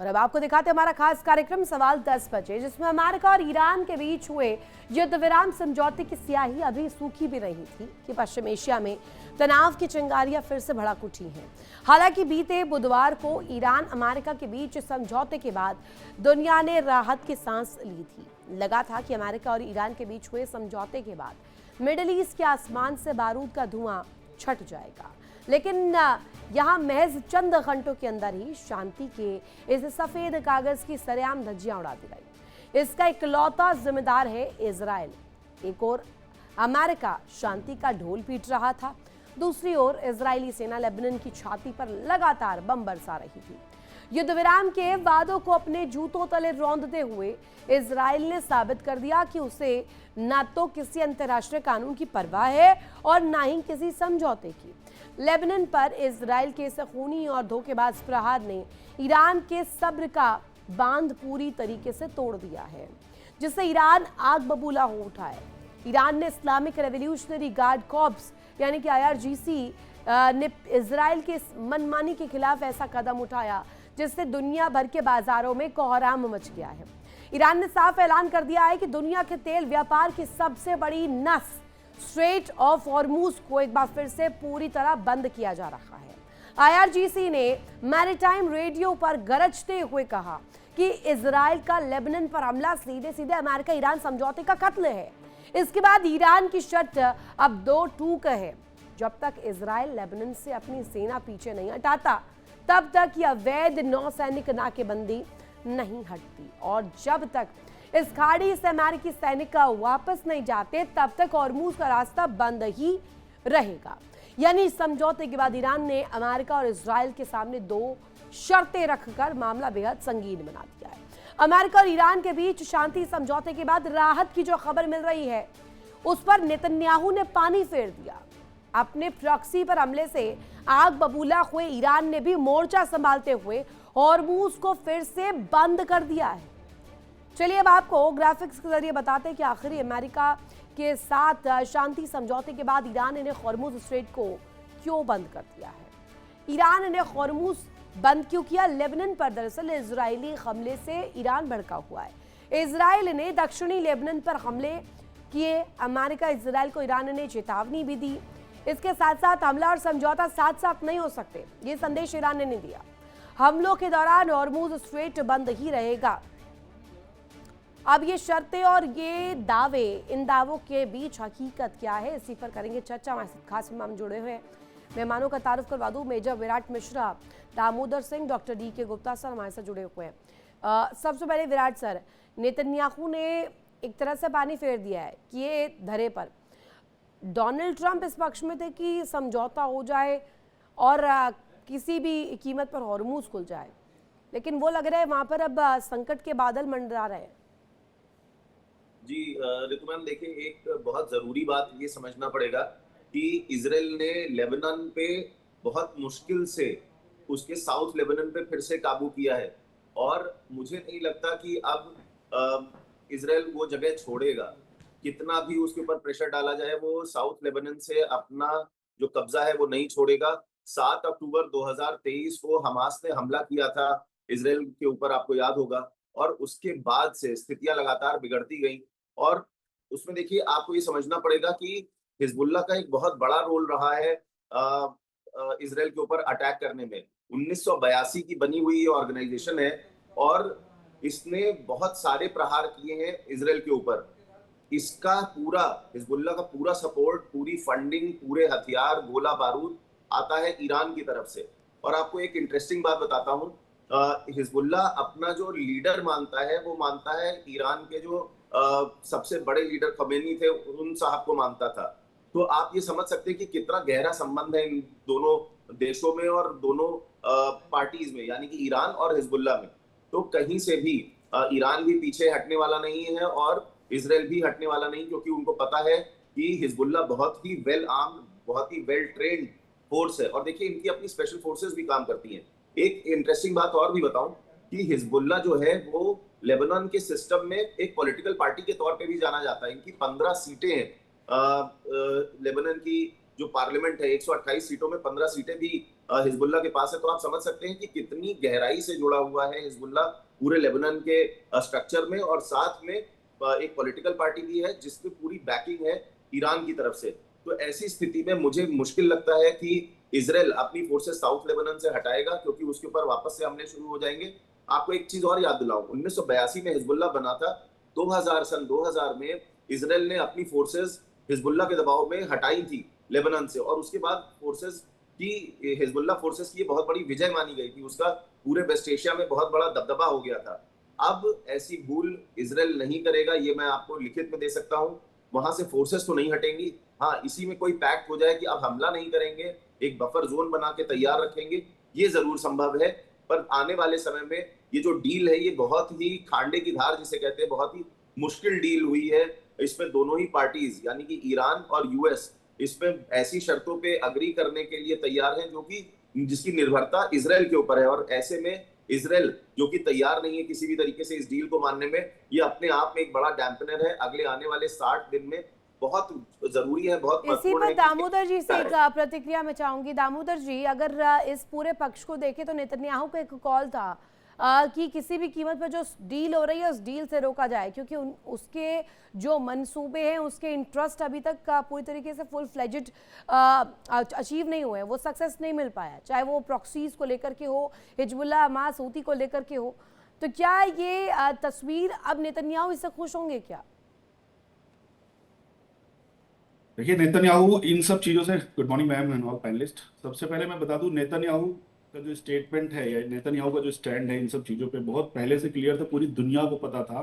और अब आपको दिखाते हैं हमारा खास कार्यक्रम सवाल 10 बजे, जिसमें अमेरिका और ईरान के बीच हुए युद्ध विराम समझौते की स्याही अभी सूखी भी नहीं थी कि पश्चिम एशिया में तनाव की चिंगारियां फिर से भड़क उठी हैं। हालांकि बीते बुधवार को ईरान अमेरिका के बीच समझौते के बाद दुनिया ने राहत की सांस ली थी। लगा था कि अमेरिका और ईरान के बीच हुए समझौते के बाद मिडिल ईस्ट के आसमान से बारूद का धुआं छट जाएगा, लेकिन यहाँ महज चंद घंटों के अंदर ही शांति के इस सफेद कागज की सरेआम धज्जियां उड़ा दी गई। इसका इकलौता जिम्मेदार है इजराइल। एक ओर अमेरिका शांति का ढोल पीट रहा था, दूसरी ओर इजरायली सेना लेबनान की छाती पर लगातार बम बरसा रही थी। युद्ध विराम के वादों को अपने जूतों तले रौंदते हुए इजराइल ने साबित कर दिया कि उसे न तो किसी अंतर्राष्ट्रीय कानून की परवाह है और न ही किसी समझौते की। लेबनान पर इजराइल के इस खूनी और धोखेबाज प्रहार ने ईरान के सब्र का बांध पूरी तरीके से तोड़ दिया है, जिससे ईरान आग बबूला हो उठा है। ईरान ने इस्लामिक रेवोल्यूशनरी गार्ड कॉर्प्स यानी कि IRGC ने इजराइल के इस मनमानी के खिलाफ ऐसा कदम उठाया जिससे दुनिया भर के बाजारों में कोहराम मच गया है। ईरान ने साफ ऐलान कर दिया है कि दुनिया के तेल व्यापार की सबसे बड़ी नस स्ट्रेट ऑफ हॉर्मूज को एक बार फिर से पूरी तरह बंद किया जा रहा है। IRGC ने मैरीटाइम रेडियो पर गरजते हुए कहा कि इजराइल का लेबनान पर हमला सीधे सीधे अमेरिका ईरान समझौते का कत्ल है। इसके बाद ईरान की शर्त अब दो टूक है। जब तक इजराइल लेबनान से अपनी सेना पीछे नहीं हटाता, तब तक यह अवैध नौसैनिक नाकेबंदी नहीं हटती, और जब तक इस खाड़ी से अमेरिकी सैनिक वापस नहीं जाते, तब तक हॉर्मूज का रास्ता बंद ही रहेगा। यानी समझौते के बाद ईरान ने अमेरिका और इजराइल के सामने दो शर्तें रखकर मामला बेहद संगीन बना दिया है। अमेरिका और ईरान के बीच शांति समझौते के बाद राहत की जो खबर मिल रही है, उस पर नेतन्याहू ने पानी फेर दिया। अपने प्रॉक्सी पर हमले से आग बबूला हुए ईरान ने भी मोर्चा संभालते हुए हॉर्मूज को फिर से बंद कर दिया है। चलिए अब आपको ग्राफिक्स के जरिए बताते हैं कि आखिर अमेरिका के साथ शांति समझौते के बाद ईरान ने हॉर्मूज स्ट्रेट को क्यों बंद कर दिया है। ईरान ने हॉर्मूज बंद क्यों किया? लेबनान पर दरअसल इजरायली हमले से ईरान भड़का हुआ है। इजराइल ने दक्षिणी लेबनान पर हमले किए। अमेरिका इजराइल को ईरान ने चेतावनी भी दी। इसके साथ साथ हमला और समझौता साथ साथ नहीं हो सकते, ये संदेश ईरान ने दिया। हमलों के दौरान हॉर्मूज स्ट्रेट बंद ही रहेगा। अब ये शर्तें और ये दावे, इन दावों के बीच हकीकत क्या है, इसी पर करेंगे चर्चा। हमारे साथ खास मेहमान जुड़े हुए हैं। मेहमानों का तारुफ करवा दूं। Major Virat Mishra, Damodar Singh, doctor DK Gupta sir हमारे साथ जुड़े हुए हैं। सबसे पहले विराट सर, नेतन्याहू ने एक तरह से पानी फेर दिया है कि ये धरे पर डोनाल्ड ट्रंप इस पक्ष में थे कि समझौता हो जाए और किसी भी कीमत पर हॉर्मूज खुल जाए, लेकिन वो लग रहा है वहां पर अब संकट के बादल मंडरा रहे हैं। जी ऋतु मैम, देखिए एक बहुत जरूरी बात ये समझना पड़ेगा कि इजराइल ने लेबनान पे बहुत मुश्किल से उसके साउथ लेबनान पे फिर से काबू किया है, और मुझे नहीं लगता कि अब इजराइल वो जगह छोड़ेगा। कितना भी उसके ऊपर प्रेशर डाला जाए, वो साउथ लेबनान से अपना जो कब्जा है वो नहीं छोड़ेगा। 7 अक्टूबर 2023 को हमास ने हमला किया था इजराइल के ऊपर, आपको याद होगा, और उसके बाद से स्थितियां लगातार बिगड़ती गई। और उसमें देखिए आपको ये समझना पड़ेगा कि हिजबुल्ला का एक बहुत बड़ा रोल रहा है इजराइल के ऊपर अटैक करने में। 1982 की बनी हुई ऑर्गेनाइजेशन है और इसने बहुत सारे प्रहार किए हैं इजराइल के ऊपर। इसका पूरा, हिजबुल्ला का पूरा सपोर्ट, पूरी फंडिंग, पूरे हथियार, गोला बारूद आता है ईरान की तरफ से। और आपको एक इंटरेस्टिंग बात बताता हूँ, हिजबुल्ला अपना जो लीडर मानता है वो मानता है ईरान के जो सबसे बड़े लीडर खमेनी थे उन साहब को मानता था। तो आप ये समझ सकते हैं कि कितना गहरा संबंध है इन दोनों देशों में और दोनों पार्टीज में, यानी कि ईरान और हिजबुल्ला में। तो कहीं से भी ईरान भी पीछे हटने वाला नहीं है और इजराइल भी हटने वाला नहीं, क्योंकि उनको पता है कि हिजबुल्ला बहुत ही वेल आर्म्ड, बहुत ही वेल ट्रेन्ड फोर्स है। और देखिए इनकी अपनी स्पेशल फोर्सेस भी काम करती हैं। एक इंटरेस्टिंग बात और भी बताऊं कि हिजबुल्ला जो है वो लेबनान के सिस्टम में एक पॉलिटिकल पार्टी के तौर पे भी जाना जाता है। इनकी 15 सीटें हैं। लेबनान की जो पार्लियामेंट है 128 सीटों में 15 सीटें भी हिजबुल्ला के पास है। तो आप समझ सकते हैं कि कितनी गहराई से जुड़ा हुआ है हिजबुल्ला पूरे लेबनान के स्ट्रक्चर में, और साथ में एक पॉलिटिकल पार्टी भी है जिसकी पूरी बैकिंग है ईरान की तरफ से। तो ऐसी स्थिति में मुझे मुश्किल लगता है कि इसराइल अपनी फोर्सेस साउथ लेबनान से हटाएगा, क्योंकि उसके ऊपर वापस से हमले शुरू हो जाएंगे। आपको एक चीज और याद दिलाऊं, 1982 में हिजबुल्ला बना था। 2000 में इसराइल ने अपनी फोर्सेस हिजबुल्ला के दबाव में हटाई थी लेबनान से, और उसके बाद फोर्सेस की हिजबुल्ला फोर्सेस की बहुत बड़ी विजय मानी गई थी। उसका पूरे वेस्ट एशिया में बहुत बड़ा दबदबा हो गया था। अब ऐसी भूल इसराइल नहीं करेगा, ये मैं आपको लिखित में दे सकता हूं। वहां से फोर्सेस तो नहीं हटेंगी। हाँ, इसी में कोई पैक्ट हो जाए कि अब हमला नहीं करेंगे, एक बफर जोन बना के तैयार रखेंगे, ये जरूर संभव है। पर आने वाले समय में ये जो डील है, ये बहुत ही खांडे की धार जिसे कहते हैं, बहुत ही मुश्किल डील हुई है। इसमें दोनों ही पार्टीज यानी कि ईरान और यूएस इसमें ऐसी शर्तों पे अग्री करने के लिए तैयार हैं जो कि जिसकी निर्भरता इसराइल के ऊपर है। और ऐसे में इसराइल जो कि तैयार नहीं है किसी भी तरीके से इस डील को मानने में, ये अपने आप में एक बड़ा डैम्पनर है अगले आने वाले 60 दिन में। बहुत जरूरी है, बहुत इसी महत्वपूर्ण पर है दामोदर जी से एक प्रतिक्रिया मैं चाहूंगी। दामोदर जी, अगर इस पूरे पक्ष को देखें तो नेतन्याहू का एक कॉल था कि किसी भी कीमत पर जो डील हो रही है उस डील से रोका जाए, क्योंकि उसके जो मंसूबे हैं, उसके इंटरेस्ट अभी तक पूरी तरीके से फुल फ्लेजेड अचीव नहीं हुए हैं, वो सक्सेस नहीं मिल पाया, चाहे वो प्रॉक्सीज को लेकर के हो, हिजबुल्लाह हमास हूती को लेकर के हो। तो क्या ये तस्वीर अब नेतन्याहू इससे खुश होंगे क्या? देखिए, नेतन्याहू इन सब चीज़ों से, good morning ma'am and all panelist. सबसे पहले मैं बता दूं, नेतन्याहू का जो स्टेटमेंट है या नेतन्याहू का जो स्टैंड है इन सब चीज़ों पे बहुत पहले से क्लियर था। पूरी दुनिया को पता था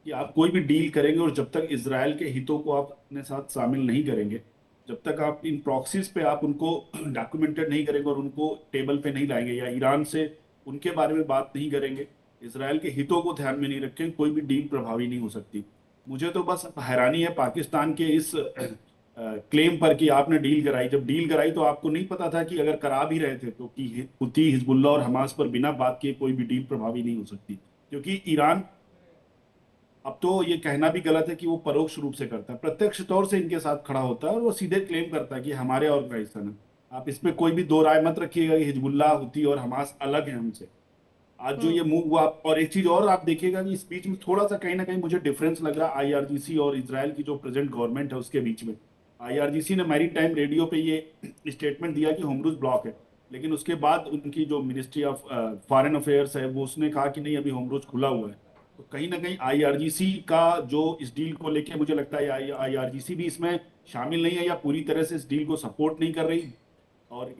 कि आप कोई भी डील करेंगे और जब तक इसराइल के हितों को आप अपने साथ शामिल नहीं करेंगे, जब तक आप इन प्रॉक्सीज पे आप उनको डॉक्यूमेंटेड नहीं करेंगे और उनको टेबल पे नहीं लाएंगे या ईरान से उनके बारे में बात नहीं करेंगे, इसराइल के हितों को ध्यान में नहीं रखेंगे, कोई भी डील प्रभावी नहीं हो सकती। मुझे तो बस हैरानी है पाकिस्तान के इस क्लेम पर कि आपने डील कराई। जब डील कराई तो आपको नहीं पता था कि अगर करा भी रहे थे तो कि हुती, हिजबुल्लाह और हमास पर बिना बात किए कोई भी डील प्रभावी नहीं हो सकती, क्योंकि ईरान, अब तो ये कहना भी गलत है कि वो परोक्ष रूप से करता है, प्रत्यक्ष तौर से इनके साथ खड़ा होता है और वो सीधे क्लेम करता है कि हमारे ऑर्गेनाइजेशन है। आप इस पे कोई भी दो राय मत रखिएगा कि हिजबुल्लाह, हुती और हमास अलग है हमसे। आज जो ये मूव हुआ, और एक चीज और आप देखिएगा कि इस बीच में थोड़ा सा कहीं ना कहीं मुझे डिफरेंस लग रहा है आईआरजीसी और इजराइल की जो प्रेजेंट गवर्नमेंट है उसके बीच में। आईआरजीसी ने मैरी टाइम रेडियो पे ये स्टेटमेंट दिया कि होमरूज ब्लॉक है, लेकिन उसके बाद उनकी जो मिनिस्ट्री ऑफ फॉरेन अफेयर्स है वो उसने कहा कि नहीं, अभी होमरूज खुला हुआ है। तो कहीं ना कहीं आईआरजीसी का जो इस डील को लेके मुझे लगता है आईआरजीसी भी इसमें शामिल नहीं है या पूरी तरह से इस डील को सपोर्ट नहीं कर रही। और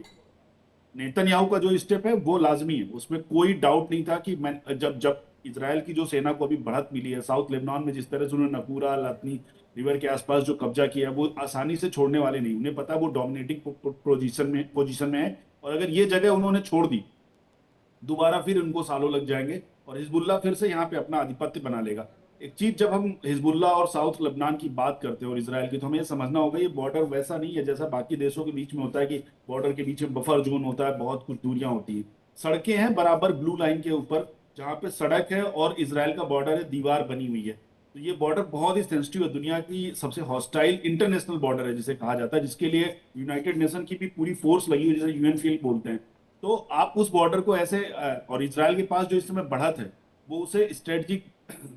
नेतन्याहू का जो स्टेप है वो लाजमी है, उसमें कोई डाउट नहीं था कि मैं जब जब इजराइल की जो सेना को अभी बढ़त मिली है साउथ लेबनान में, जिस तरह से उन्होंने नकूरा लातनी रिवर के आसपास जो कब्जा किया है, वो आसानी से छोड़ने वाले नहीं। उन्हें पता है वो डोमिनेटिंग पोजीशन में है, और अगर ये जगह उन्होंने छोड़ दी दोबारा फिर उनको सालों लग जाएंगे और हिजबुल्लाह फिर से यहाँ पे अपना आधिपत्य बना लेगा। एक चीज, जब हम हिजबुल्लाह और साउथ लेबनान की बात करते हैं और इसराइल की, तो हमें ये समझना होगा ये बॉर्डर वैसा नहीं है जैसा बाकी देशों के बीच में होता है कि बॉर्डर के बीच में बफर जोन होता है, बहुत कुछ दूरियां होती हैं। सड़कें हैं बराबर ब्लू लाइन के ऊपर, जहाँ पे सड़क है और इसराइल का बॉर्डर है, दीवार बनी हुई है। तो ये बॉर्डर बहुत ही सेंसिटिव है, दुनिया की सबसे हॉस्टाइल इंटरनेशनल बॉर्डर है जिसे कहा जाता है, जिसके लिए यूनाइटेड नेशन की भी पूरी फोर्स लगी हुई है, जिसे यूएनफीएल बोलते हैं। तो आप उस बॉर्डर को ऐसे और इसराइल के पास जो इस समय बढ़त है वो उसे स्ट्रेटजिक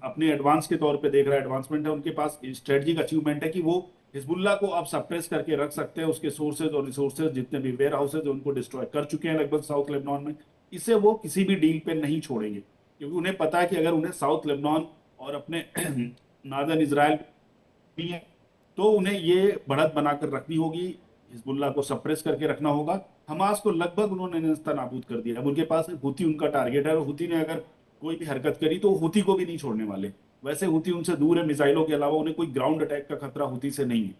अपने एडवांस के तौर पे देख रहा है, एडवांसमेंट है, उनके पास स्ट्रेटजिक अचीवमेंट है कि वो हिजबुल्लाह को अब सप्रेस करके रख सकते हैं। उसके सोर्सेज और रिसोर्सेज जितने भी वेयर हाउसेज उनको डिस्ट्रॉय कर चुके हैं लगभग साउथ लेबनान में। इसे वो किसी भी डील पे नहीं छोड़ेंगे, क्योंकि उन्हें पता है कि अगर उन्हें साउथ लेबनान और अपने नार्दर्न इसराइल भी है तो उन्हें ये बढ़त बनाकर रखनी होगी, हिजबुल्लाह को सप्रेस करके रखना होगा। हमास को लगभग उन्होंने नेस्तनाबूद कर दिया। अब उनके पास हुती उनका टारगेट है, और हुती ने अगर कोई भी हरकत करी तो हुती को भी नहीं छोड़ने वाले। वैसे हुती उनसे दूर है, मिसाइलों के अलावा उन्हें कोई ग्राउंड अटैक का खतरा हुती से नहीं है।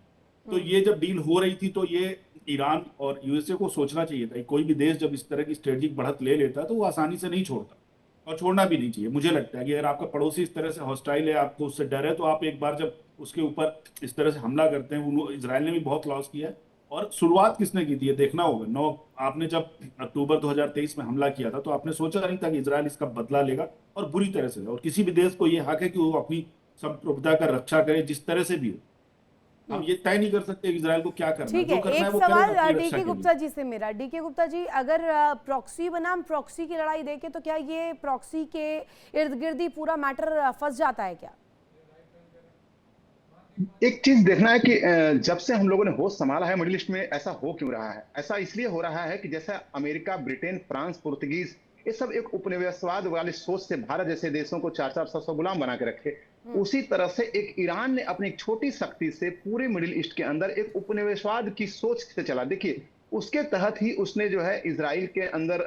तो ये जब डील हो रही थी तो ये ईरान और यूएसए को सोचना चाहिए था, कोई भी देश जब इस तरह की स्ट्रेटेजिक बढ़त ले लेता तो वो आसानी से नहीं छोड़ता, और छोड़ना भी नहीं चाहिए। मुझे लगता है कि अगर आपका पड़ोसी इस तरह से हॉस्टाइल है, आपको उससे डर है, तो आप एक बार जब उसके ऊपर इस तरह से हमला करते हैं, इसराइल ने भी बहुत लॉस किया है। और शुरुआत किसने की थी ये देखना होगा। आपने जब अक्टूबर 2023 में हमला किया था तो आपने सोचा नहीं था कि इसराइल इसका बदला लेगा और बुरी तरह से, और किसी भी देश को ये हक है कि वो अपनी संप्रभुता का रक्षा करे जिस तरह से भी हो। हम ये तय नहीं कर सकते इजराइल को क्या करना है। ठीक है, जो करना है एक वो सवाल करेगा अपनी डीके रक्षा के गुप्ता लिए। जी से मेरा। डीके गुप्ता जी, अगर प्रॉक्सी बनाम प्रॉक्सी की लड़ाई देखें तो क्या ये प्रॉक्सी के इर्द गिर्द ही पूरा मैटर फंस जाता है क्या? एक चीज देखना है कि जब से हम लोगों ने होश संभाला है मिडिल ईस्ट में, ऐसा हो क्यों रहा है? ऐसा इसलिए हो रहा है कि जैसा अमेरिका, ब्रिटेन, फ्रांस, पुर्तगीज, ये सब एक उपनिवेशवाद वाली सोच से भारत जैसे देशों को 400-500 गुलाम बना के रखे, उसी तरह से एक ईरान ने अपनी एक छोटी शक्ति से पूरे मिडिल ईस्ट के अंदर एक उपनिवेशवाद की सोच से चला। देखिए, उसके तहत ही उसने जो है इजराइल के अंदर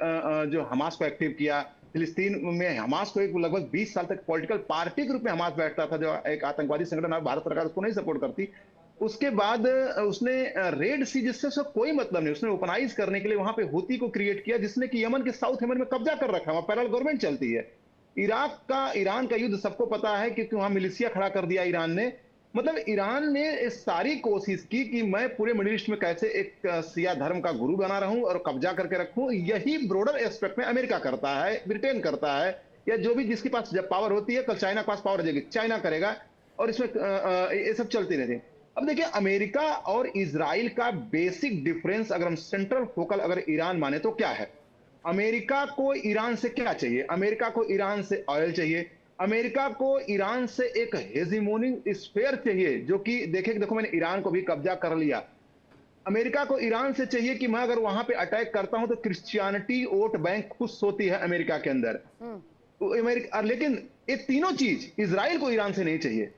जो हमास को एक्टिव किया, फिलिस्तीन में हमास को एक लगभग 20 साल तक पॉलिटिकल पार्टी के रूप में हमास बैठता था, जो एक आतंकवादी संगठन है, भारत सरकार उसको नहीं सपोर्ट करती। उसके बाद उसने रेड सी, जिससे उसका कोई मतलब नहीं, उसने ओपनाइज करने के लिए वहां पे हुती को क्रिएट किया, जिसने कि यमन के साउथ यमन में कब्जा कर रखा है, वहां पैरेलल गवर्नमेंट चलती है। ईरान का युद्ध सबको पता है, क्योंकि वहां मिलिशिया खड़ा कर दिया ईरान ने। मतलब ईरान ने सारी कोशिश की कि मैं पूरे मिडिल ईस्ट में कैसे एक शिया धर्म का गुरु बना रहूं और कब्जा करके रखूं। यही ब्रॉडर एस्पेक्ट में अमेरिका करता है, ब्रिटेन करता है, या जो भी जिसके पास जब पावर होती है, कल चाइना के पास पावर आ जाएगी, चाइना करेगा, और इसमें ये सब चलती रहती है। अब देखिए, अमेरिका और इजराइल का बेसिक डिफरेंस अगर हम सेंट्रल फोकल अगर ईरान माने तो क्या है? अमेरिका को ईरान से क्या चाहिए? अमेरिका को ईरान से ऑयल चाहिए, अमेरिका को ईरान से एक हेजिमोनिक स्फीयर चाहिए, जो कि देखो मैंने ईरान को भी कब्जा कर लिया। अमेरिका को ईरान से चाहिए कि मैं अगर वहां पे अटैक करता हूं तो क्रिश्चियनिटी वोट बैंक खुश होती है अमेरिका के अंदर। तो अमेरिका, लेकिन ये तीनों चीज इजराइल को ईरान से नहीं चाहिए।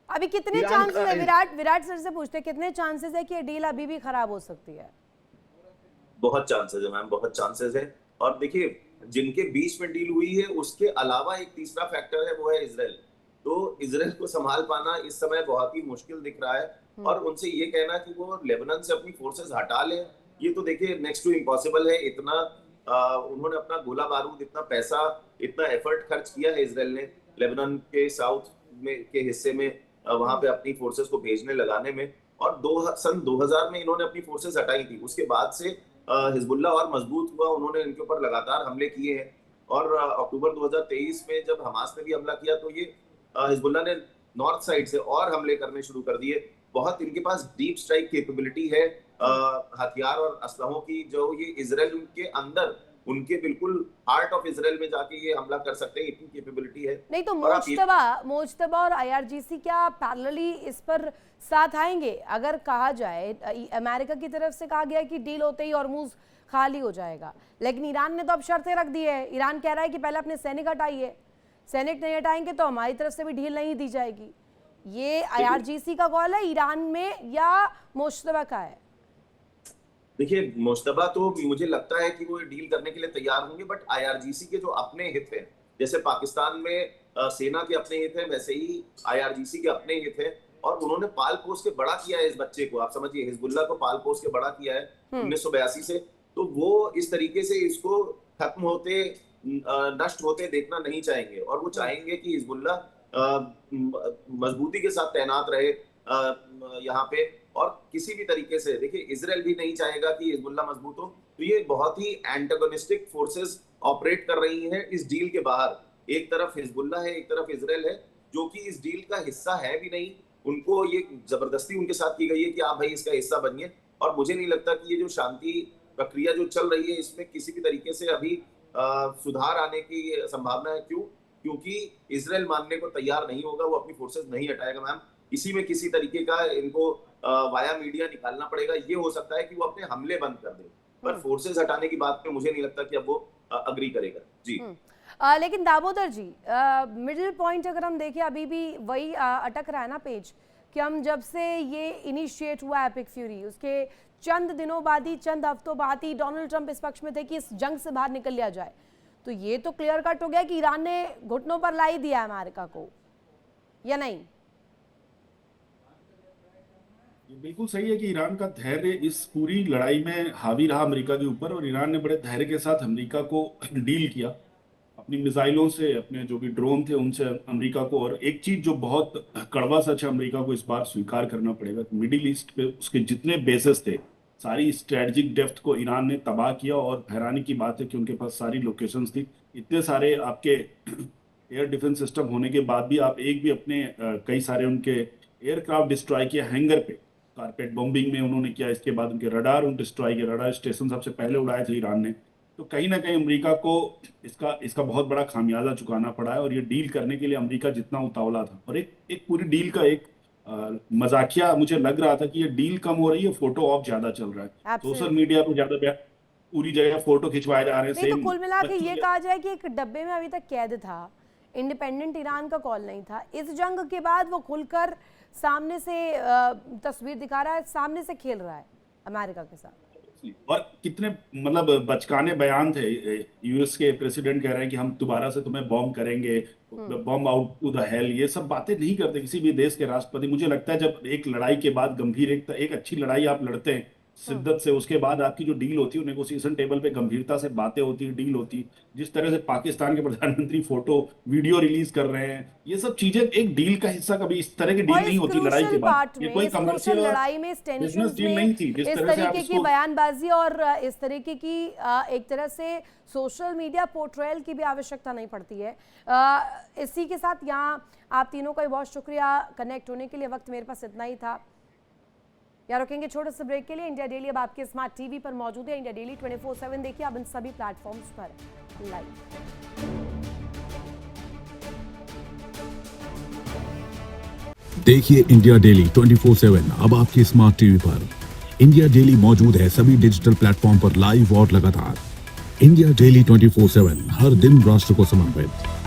अभी कितने चांसेस है, विराट सर से पूछते हैं, कितने चांसेस है कि ये डील अभी भी खराब हो सकती है? बहुत चांसेस है मैम, बहुत चांसेस है। और देखिए, जिनके बीच में डील हुई है उसके अलावा एक तीसरा फैक्टर है, वो है इजराइल। तो इजराइल को संभाल पाना इस समय बहुत ही मुश्किल दिख रहा है, और उनसे ये कहना कि वो लेबनान से अपनी फोर्सेस हटा ले, ये तो देखिए नेक्स्ट टू इम्पॉसिबल है। इतना उन्होंने अपना गोला बारूद, इतना पैसा, इतना एफर्ट खर्च किया है इजराइल ने लेबनान के साउथ में के हिस्से में, वहां पे अपनी फोर्सेस को भेजने लगाने में। और सन 2000 में इन्होंने अपनी फोर्सेस हटाई थी, उसके बाद से हिजबुल्लाह और मजबूत हुआ, उन्होंने इनके ऊपर लगातार हमले किए हैं। और अक्टूबर 2023 में जब हमास ने भी हमला किया तो ये हिजबुल्लाह ने नॉर्थ साइड से और हमले करने शुरू कर दिए। बहुत इनके पास डीप स्ट्राइक कैपेबिलिटी है, हथियार और असलहों की, जो ये इजराइल के अंदर, उनके बिल्कुल हार्ट ऑफ इजराइल में जाके ये हमला कर सकते हैं, इतनी कैपेबिलिटी है। नहीं तो मोजतबा और आईआरजीसी क्या पैरेलली इस पर साथ आएंगे? अगर कहा जाए, अमेरिका की तरफ से कहा गया है कि डील होते ही हॉर्मुज खाली हो जाएगा, लेकिन ईरान ने तो अब शर्तें रख दी है। ईरान कह रहा है कि पहले अपने सैनिक हटाइए, सैनिक नहीं हटाएंगे तो हमारी तरफ से भी डील नहीं दी जाएगी। ये आईआरजीसी का कॉल है ईरान में या मोजतबा का है? देखिए, मुश्तबा तो मुझे लगता है कि वो डील करने के लिए तैयार होंगे, बट आईआरजीसी के जो अपने हित हैं, जैसे पाकिस्तान में सेना के अपने हित हैं, वैसे ही आईआरजीसी के अपने हित हैं। और उन्होंने पाल पोस के बड़ा किया है इस बच्चे को, आप समझिए, हिजबुल्लाह को पाल पोस के बड़ा किया है 1982 से। तो वो इस तरीके से इसको खत्म होते, नष्ट होते देखना नहीं चाहेंगे, और वो चाहेंगे कि हिजबुल्लाह मजबूती के साथ तैनात रहे यहाँ पे। और किसी भी तरीके से, देखिए, इजराइल भी नहीं चाहेगा कि हिजबुल्लाह मजबूत हो। तो ये बहुत ही एंटागोनिस्टिक फोर्सेस ऑपरेट कर रही हैं इस डील के बाहर। एक तरफ हिजबुल्लाह है, एक तरफ इजराइल है, जो कि इस डील का हिस्सा है भी नहीं। उनको ये जबरदस्ती उनके साथ की गई है कि आप भाई इसका हिस्सा बनिए। और मुझे नहीं लगता कि ये जो शांति प्रक्रिया जो चल रही है, इसमें किसी भी तरीके से अभी सुधार आने की संभावना है। क्यों? क्योंकि इजराइल मानने को तैयार नहीं होगा, वो अपनी फोर्सेस नहीं हटाएगा मैम। इसी में किसी तरीके का इनको वाया मीडिया निकालना पड़ेगा। ये हो सकता है कि वो अपने हमले बंद कर दे, पर फोर्सेस हटाने की बात पे मुझे नहीं लगता कि अब वो अग्री करेगा। जी। लेकिन दामोदर जी, मिडिल पॉइंट अगर हम देखें, अभी भी वही अटक रहा है ना पेज, कि हम जब से ये इनिशिएट हुआ एपिक फ्यूरी, उसके चंद दिनों बाद ही, चंद हफ्तों बाद ही डोनाल्ड ट्रंप इस पक्ष में थे कि इस जंग से बाहर निकल लिया जाए। तो ये तो क्लियर कट हो गया कि ईरान ने घुटनों पर ला ही दिया अमेरिका को, या नहीं? ये बिल्कुल सही है कि ईरान का धैर्य इस पूरी लड़ाई में हावी रहा अमेरिका के ऊपर, और ईरान ने बड़े धैर्य के साथ अमेरिका को डील किया, अपनी मिसाइलों से, अपने जो भी ड्रोन थे उनसे अमेरिका को। और एक चीज जो बहुत कड़वा सच है, अमेरिका को इस बार स्वीकार करना पड़ेगा, मिडिल ईस्ट पे उसके जितने बेसेस थे, सारी स्ट्रेटजिक डेप्थ को ईरान ने तबाह किया। और हैरानी की बात है कि उनके पास सारी लोकेशंस थी। इतने सारे आपके एयर डिफेंस सिस्टम होने के बाद भी आप एक भी अपने कई सारे उनके एयरक्राफ्ट डिस्ट्रॉय किए हैंगर पे, कारपेट बॉम्बिंग में उन्होंने किया, इसके बाद उनके रडार डिस्ट्रॉय किए, रडार स्टेशन सबसे पहले उड़ाए थे ईरान ने। तो कहीं ना कहीं अमेरिका को इसका बहुत बड़ा खामियाजा चुकाना पड़ा है, और ये डील करने के लिए अमेरिका जितना उतावला था, और एक पूरी डील का एक मजाकिया मुझे लग रहा था कि ये डील कम हो रही है, फोटो ऑफ ज्यादा चल रहा है, Absolutely. सोशल मीडिया पे ज्यादा पूरी जगह फोटो खिंचवाए जा रहे हैं। नहीं, तो सेम कुल मिला के ये बच्ची- कहा जाए कि एक डब्बे में अभी तक कैद था, इंडिपेंडेंट ईरान का कॉल नहीं था। इस जंग के बाद वो खुलकर सामने से तस्वीर दिखा रहा है, सामने से खेल रहा है अमेरिका के साथ। और कितने मतलब बचकाने बयान थे, यूएस के प्रेसिडेंट कह रहे हैं कि हम दोबारा से तुम्हें बॉम्ब करेंगे, bomb out to the hell, ये सब बातें नहीं करते किसी भी देश के राष्ट्रपति। मुझे लगता है जब एक लड़ाई के बाद गंभीर एक अच्छी लड़ाई आप लड़ते हैं शिद्दत से, उसके बाद आपकी जो डील होती है, नेगोशिएशन टेबल पे गंभीरता से बातें होती है, डील होती है। जिस तरह से पाकिस्तान के प्रधानमंत्री फोटो वीडियो रिलीज कर रहे हैं, ये सब चीजें एक डील का हिस्सा, कभी इस तरह की डील नहीं होती लड़ाई के बाद। ये कोई कमर्शियल लड़ाई में, बिजनेस डील नहीं थी जिस इस तरह से आप तरीके की इसको बयानबाजी और इस तरीके की एक तरह से सोशल मीडिया पोर्ट्रेयल की भी आवश्यकता नहीं पड़ती है। इसी के साथ यहाँ आप तीनों का भी बहुत शुक्रिया कनेक्ट होने के लिए। वक्त मेरे पास इतना ही था, यार रुकेंगे छोटे से ब्रेक के लिए। इंडिया डेली अब आपके स्मार्ट टीवी पर मौजूद है। इंडिया डेली 24/7 देखिए अब इन सभी प्लेटफॉर्म्स पर लाइव। देखिए इंडिया डेली 24/7 अब आपके स्मार्ट टीवी पर। इंडिया डेली मौजूद है सभी डिजिटल प्लेटफॉर्म पर लाइव और लगातार। इंडिया डेली 24/7 हर दिन राष्ट्र को समर्पित।